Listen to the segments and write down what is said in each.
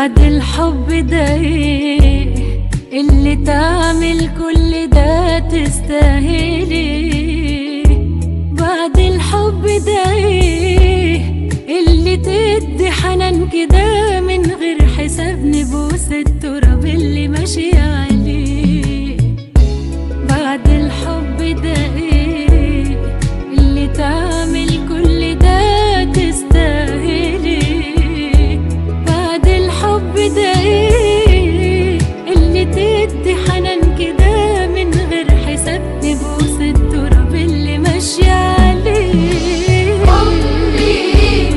بعد الحب ده ايه اللي تعمل كل ده تستاهلي؟ بعد الحب ده ايه اللي تدي حنان كده من غير حساب نبوس التراب اللي ماشي عليه؟ بعد الحب ده ايه اللي تعمل كل ده تستاهلي؟ بعد الحب ده ايه اللي تدي حنان كده من غير حساب نبوس التراب اللي ماشي عليه؟ أمي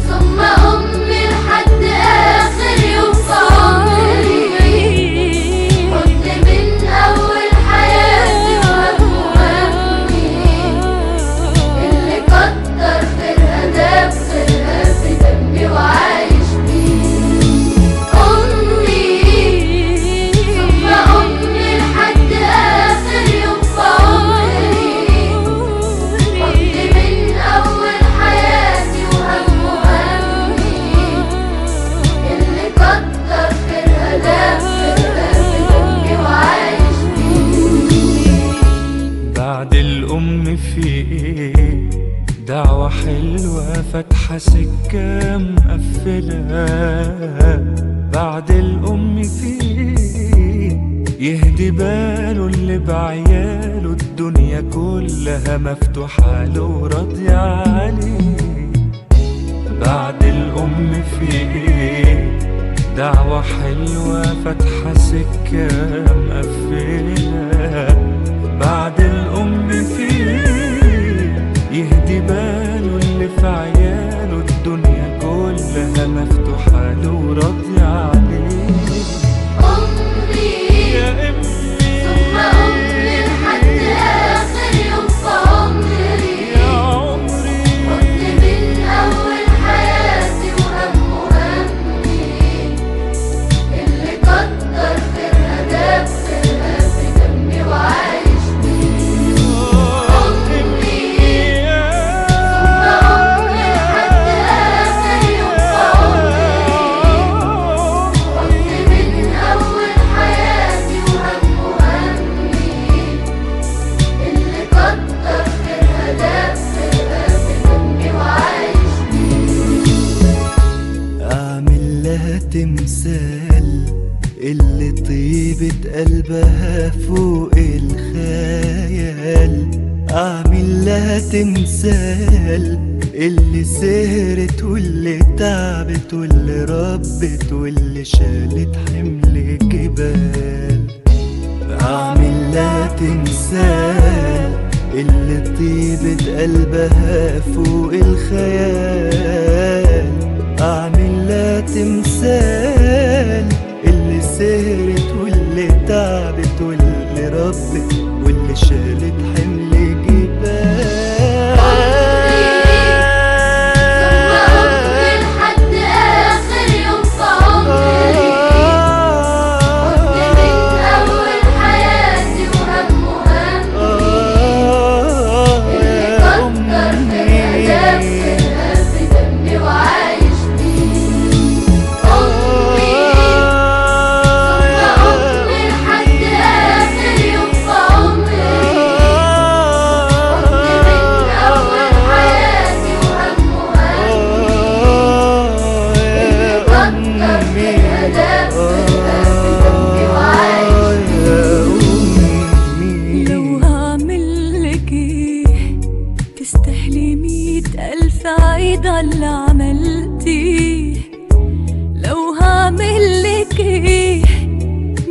ثم أمي لحد آخر يوم في عمري، كنت من أول حياتي وهمي اللي كتر خيرها داب خيرها في دمي وعايش بيه. أمي ثم أمي لحد آخر يوم في عمري، كنت من أول حياتي وهمي اللي كتر خيرها داب خيرها في دمي وعايش بيه. بعد الأم في إيه؟ دعوة حلوة فاتحة سكة مقفلة. بعد الأم في إيه؟ يهدي باله اللي بعياله الدنيا كلها مفتوحة له وراضية عليه. بعد الأم في إيه؟ دعوة حلوة فاتحة سكة مقفلة. بعد الأم في يهدي باله اللي في عياله الدنيا كلها مفتوحة له وراضية عليه. أمي يا أمي ثم أمي لحد آخر يوم في عمري، يا عمري كنت من أول حياتي وهمي اللي كتر خيرها داب خيرها في دمي وعايش بيه. أمي ثم أمي لحد آخر يوم في عمري، كنت من أول حياتي وهمي اللي كتر خيرها داب خيرها في دمي وعايش بيه. أعمل لها تمثال اللي طيبة قلبها فوق الخيال. أعمل لها تمثال اللي سهرت واللي تعبت واللي ربت واللي شالت حمل جبال. أعمل لها تمثال اللي طيبة قلبها فوق الخيال. أعمل لها تمثال اللي سهرت واللي تعبت واللي ربت واللي شالت حمل جبال. ثم أمي لحد آخر يوم في عمري، كنت من أول حياتي وهمي اللي كتر خيرها داب خيرها في دمي وعايش بيه. أمي ثم أمي لحد آخر يوم في عمري، كنت من أول حياتي وهمي اللي كتر خيرها داب خيرها في دمي وعايش بيه. لو هعملك ايه تستاهلي 100,000 عيد على اللي عملتيه؟ لو هعملك ايه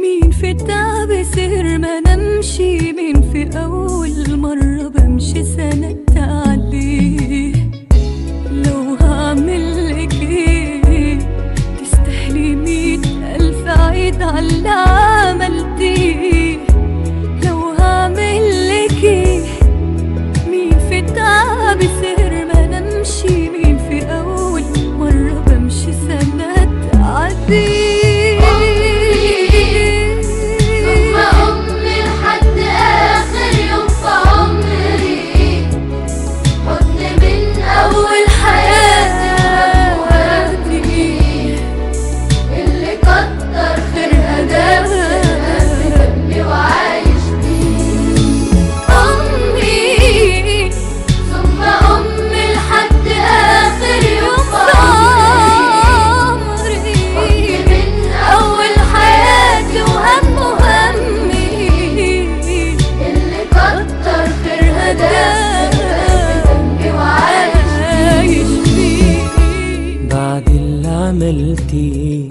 مين في تعب سهر ما نمشي؟ مين في أول مرة بمشي سندت عليه؟ لو هعملك ايه تستاهلي 100,000 عيد على اللي عملتيه؟ لو هعملك ايه مين في تعب سهر ما نمشي؟ مين في أول مرة بمشي سندت عليه؟ ثم أمي لحد آخر يوم في عمري، كنت من أول حياتي وهمي عملتي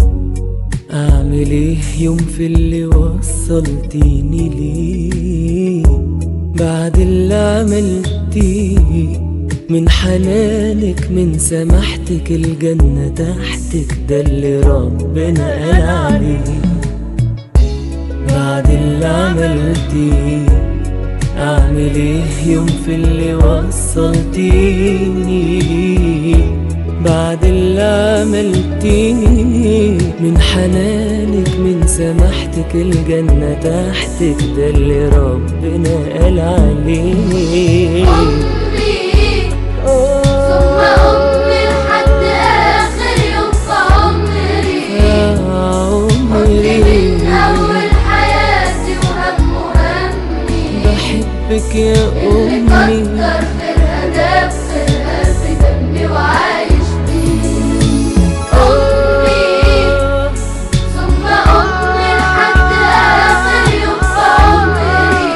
اعمل ايه يوم في اللي وصلتيني ليه؟ بعد اللي عملتيه من حنانك من سماحتك الجنة تحتك ده اللي ربنا قال عليه. بعد اللي عملتيه اعمل ايه يوم في اللي وصلتيني ليه؟ بعد اللي عملتيه من حنانك من سماحتك الجنة تحتك ده اللي ربنا قال عليه. أمي ثم أمي لحد آخر يوم في عمري، من أول حياتي وهم همي، بحبك يا اللي أمي كتر خيرها داب خيرها في دمي وعايش بيه. أمي ثم أمي لحد آخر يوم في عمري،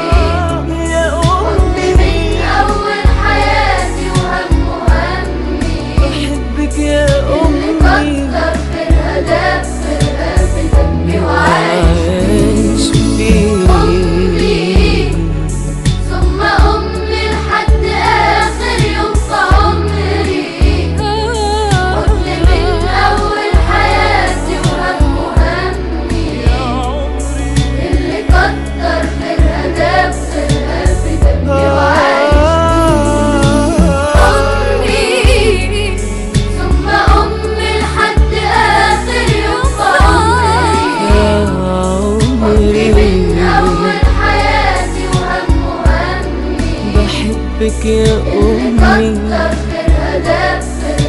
يا أمي من أول حياتي وهم همي، بحبك يا اللي أمي كتر خيرها داب خيرها في دمي وعايش عايش بيه. ثم أمي لحد آخر يوم في عمري، أمي من أول حياتي وهم همي، اللي كتر خيرها داب خيرها في دمي وعايش بيه. ثم أمي لحد آخر يوم في عمري، أمي من أول حياتي وهم همي، بحبك يا اللي أمي كتر خيرها داب خيرها